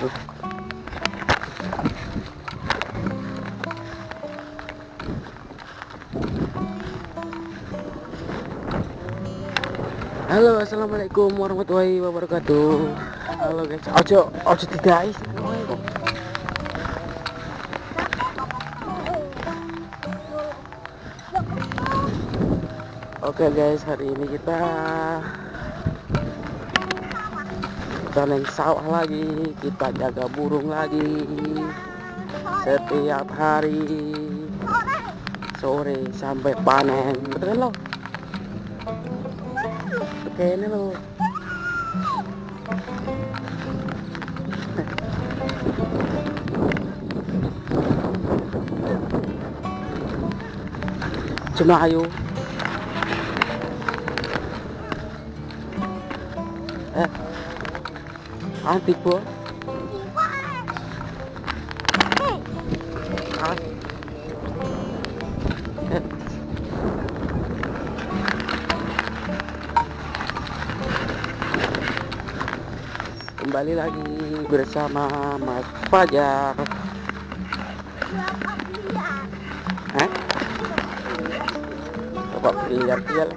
Halo, assalamualaikum warahmatullahi wabarakatuh. Halo guys, ojo tidak. Oke guys, hari ini kita neng sawah lagi, kita jaga burung lagi setiap hari sore sampai panen. Betul kan lo? Oke ini lo. Cuma ayo. Antik po. Kembali lagi bersama Mas Fajar. Bapak lihat dia lah.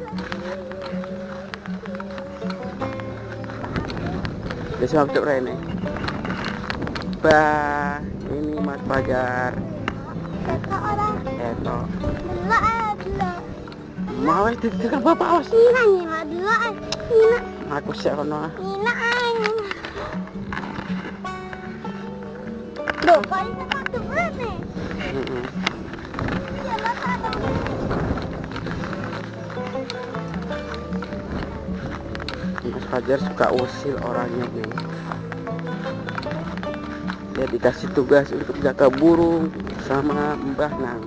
Bisa masuk Rene. Bah, ini Mas Fajar. Eto. Mau itu kan bapak awas. Aku sih kono. Mas Fajar suka usil orangnya nih. Dia dikasih tugas untuk jaga burung sama Mbah Nang.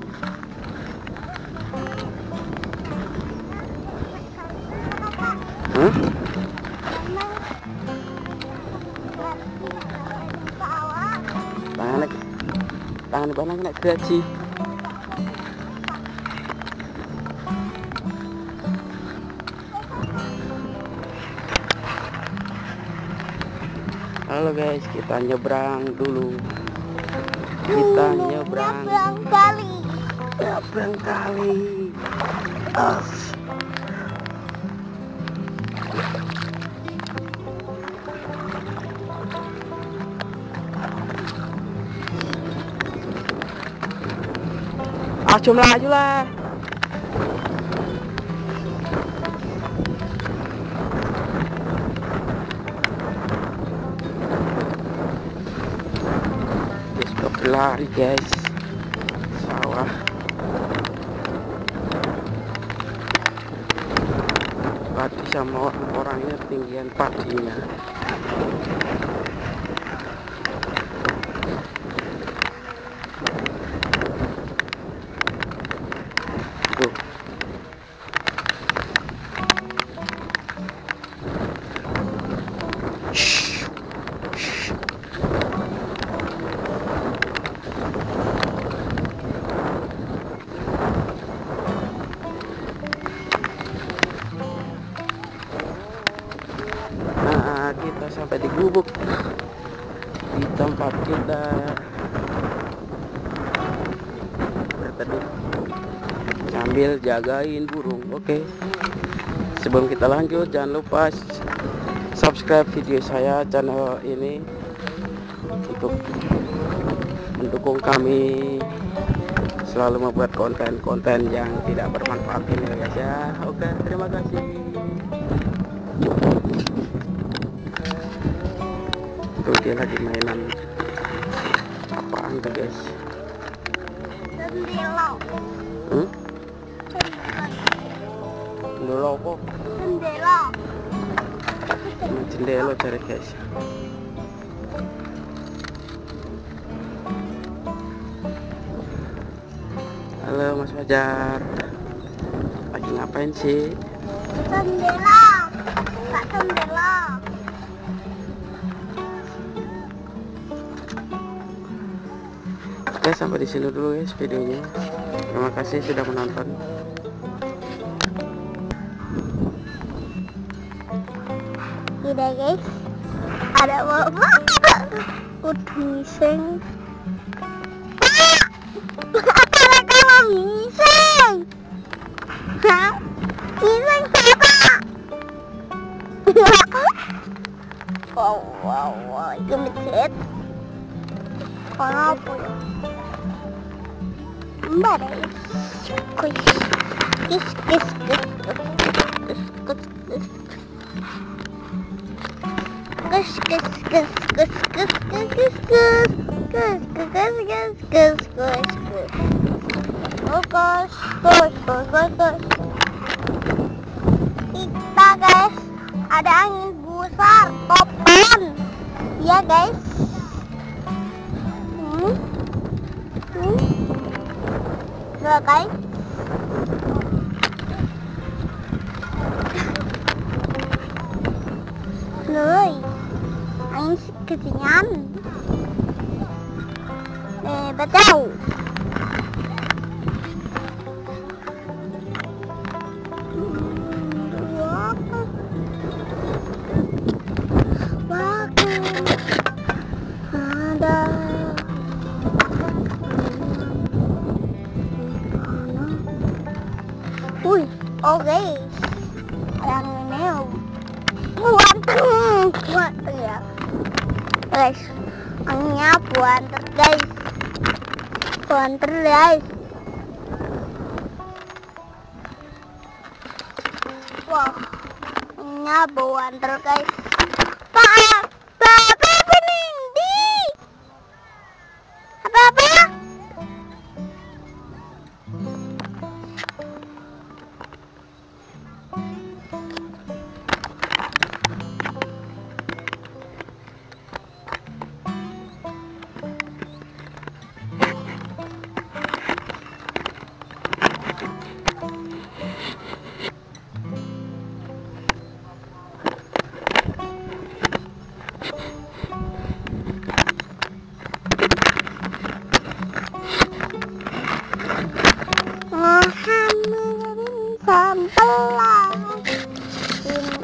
Tangan Banang kena gaji. Halo guys, kita nyebrang dulu. Kita nyebrang kali. Cuma laju lah. Lari guys, sawah padi sama orangnya tinggian padinya. Tuh. Kita sampai di gubuk di tempat kita berteduh sambil jagain burung. Oke, sebelum kita lanjut jangan lupa subscribe video saya, channel ini, untuk mendukung kami selalu membuat konten-konten yang tidak bermanfaat ini ya guys ya. Oke, terima kasih. Tuh dia lagi mainan apaan tuh guys? Jendela apa? Jendela cari guys. Halo Mas Fajar, lagi ngapain sih? Jendela, Kak jendela. Oke, sampai di sini dulu guys videonya. Terima kasih sudah menonton. Tidak guys, ada bapak udah ngising. Apa kamu ngising? Hah? Ngising siapa? Wow, gemetet. Kenapa ya? Mbak deh. Kis. Kita guys, ada angin besar, Tonton. Iya guys. Enggak guys. Loh, angin ketingan. Betul. Oke, yang ini buat ya guys, anginnya buanter guys, wah, anginnya buanter guys. Apa penindi? Apa?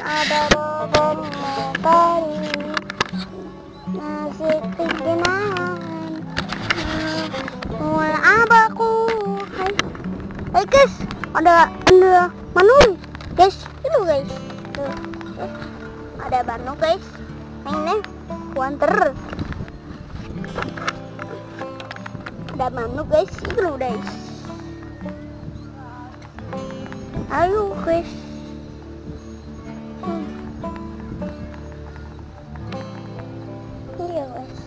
Ada robot matahari, nasi kegenangan, mulai abaku. Hai guys, ada manu guys, itu guys, ada manu guys, ini wanter, ada manu guys, itu guys, ayo guys. Iya guys.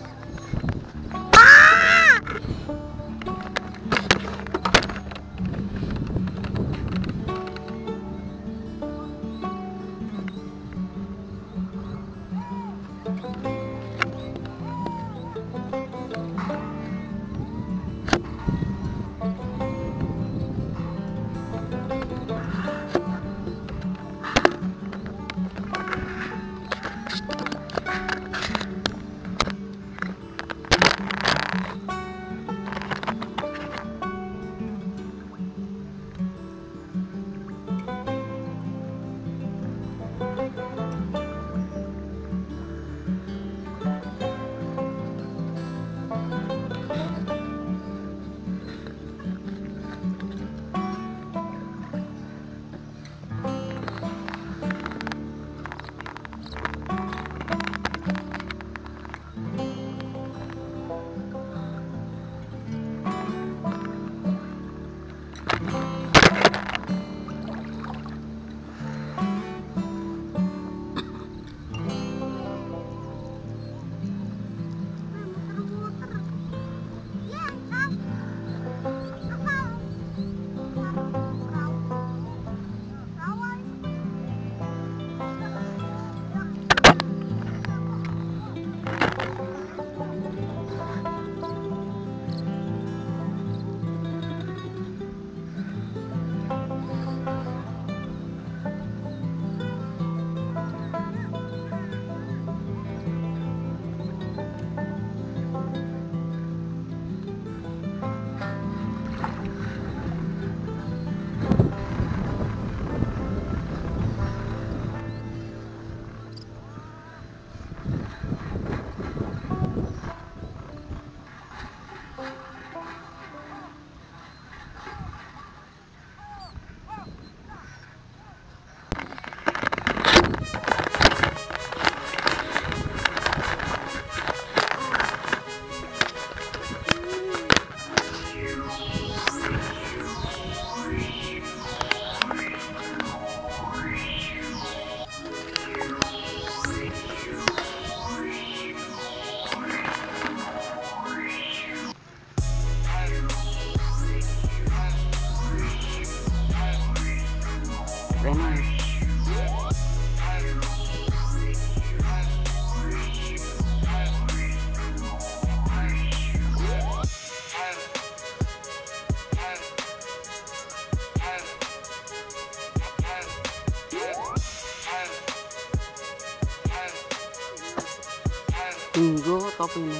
topinya.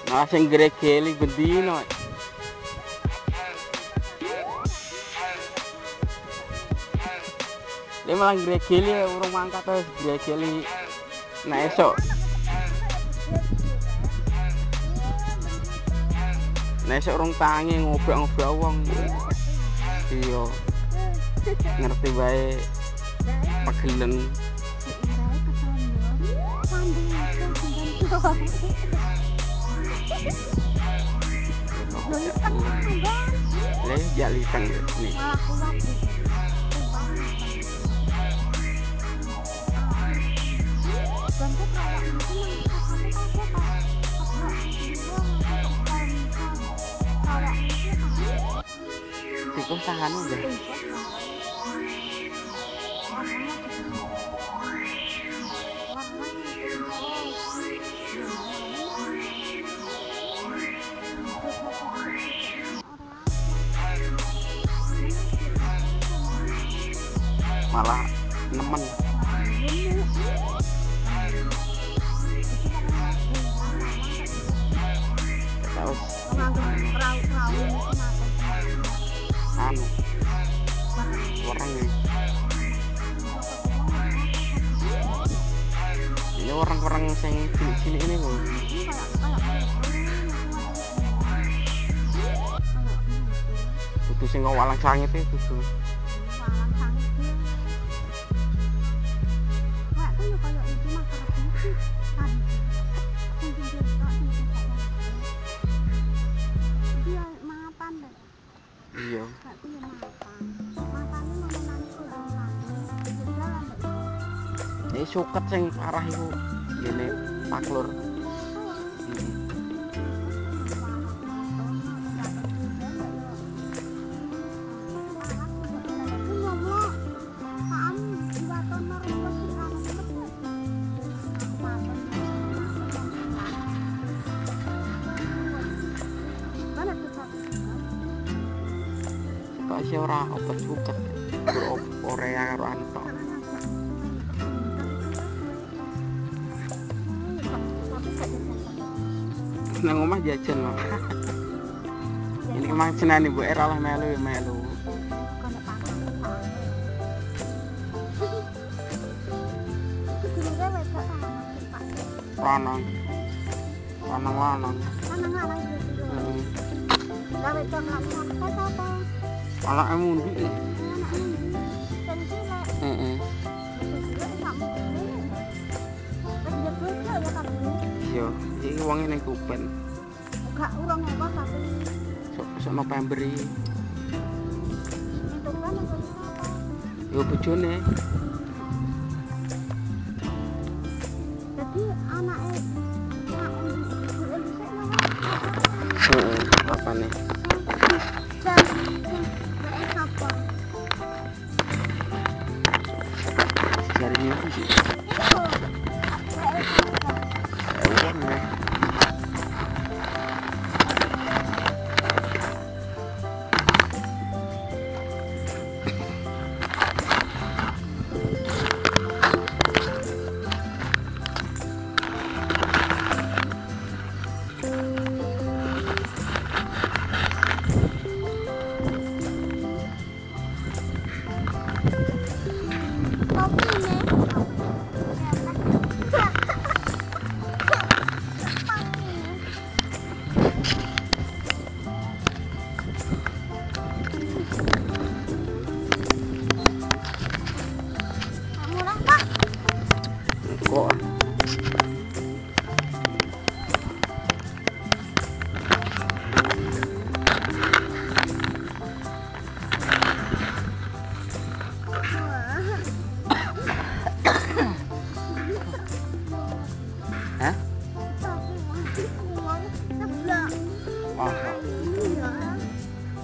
Masing gregeli bendino. Dia malah gregeli urung mangkat terus gregeli nah esok. Nah esok urung tangi ngobrol-ngobrol wong. Iya. Ngerti bae pegelen. Leh jali tang nih. Tikus tangan udah. Malah nemen. Terus anu orangnya ini orang-orang yang sini ini loh. Kudu sing walang sangit itu tuh. Iya. Ini suket sing parah iku. Ngene paklur. Kok ora obat suket. Korea karo antok. Nang omah jajan loh. Ini emang senani Bu Era lah melu. Lanang. Anake mundi. Iya, iki wonge ning Kupen. Gak urung apa tapi Sok November iki. itu kan apa? Yo bojone. Jadi anake Apa nih? Jarinya sih.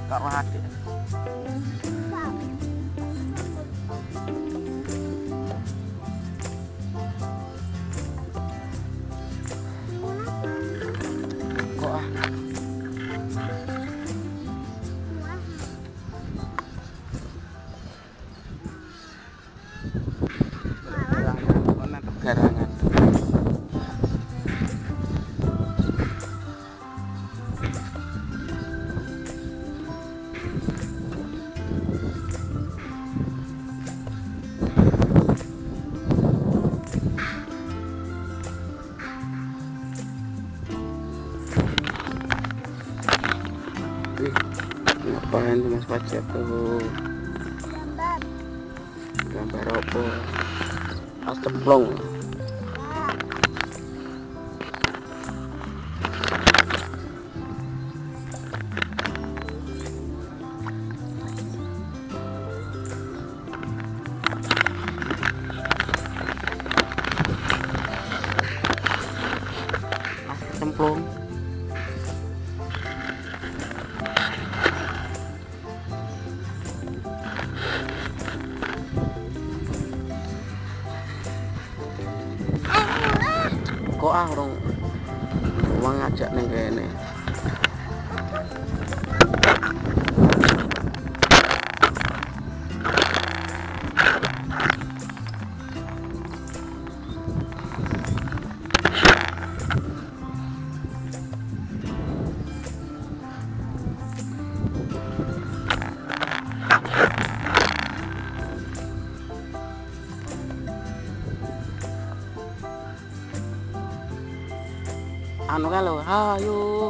karo adik. Kok ah. Garangan. Ngapain tuh Mas Fajar tuh? Gambar apa? Mas cemplung. Mas cemplung. Kok ah orang ngajak nih kayaknya. Anu kalau hayo.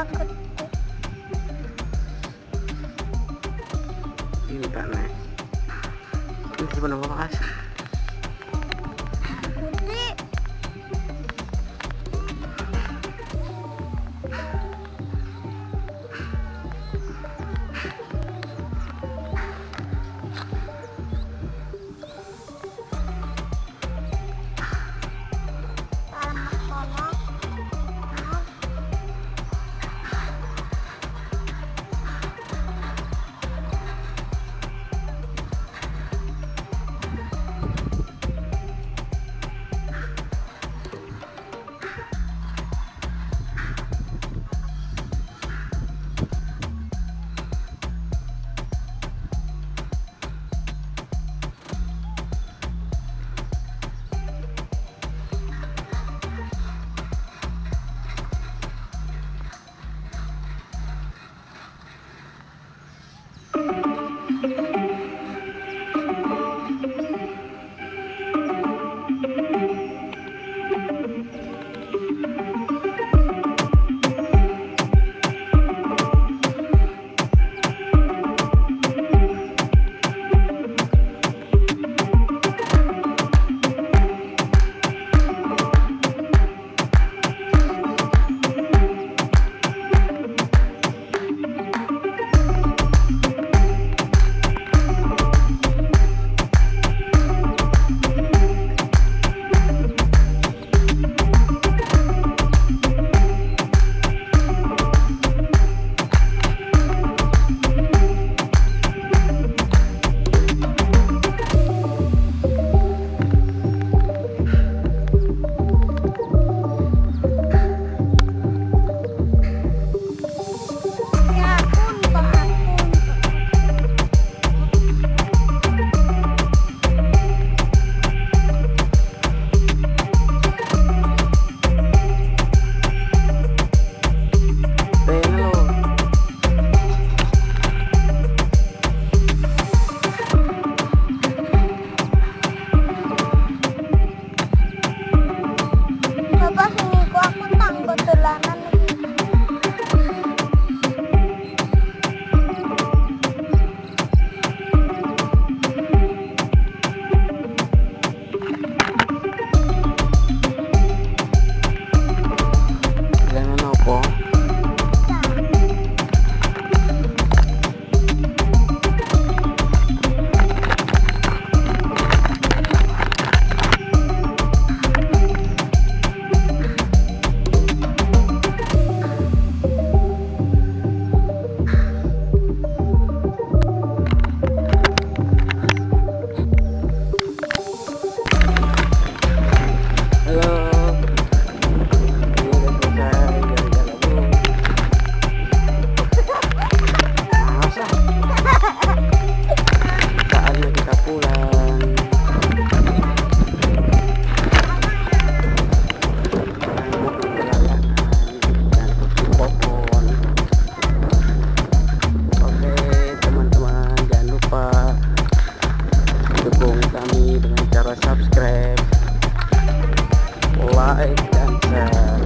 malah gede. Ini tak nih. Ini sebenarnya apa sih? Gede. like dan share.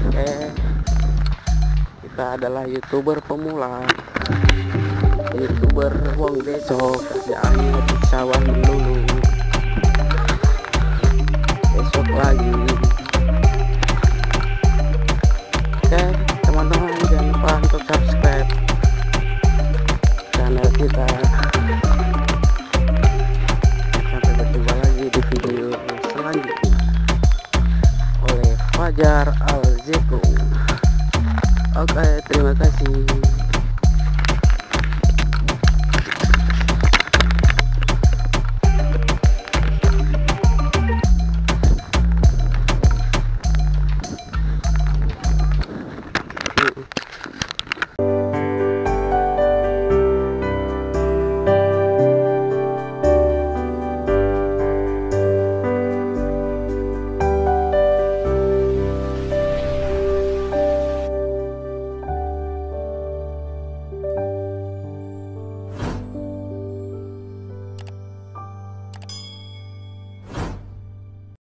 Oke, kita adalah YouTuber pemula, YouTuber wong deso, kerjaannya di sawah melulu. Besok lagi. Oke teman-teman, jangan lupa untuk subscribe channel kita. Sampai berjumpa lagi di video selanjutnya oleh Fajar ALDZIKRU. Oke, terima kasih.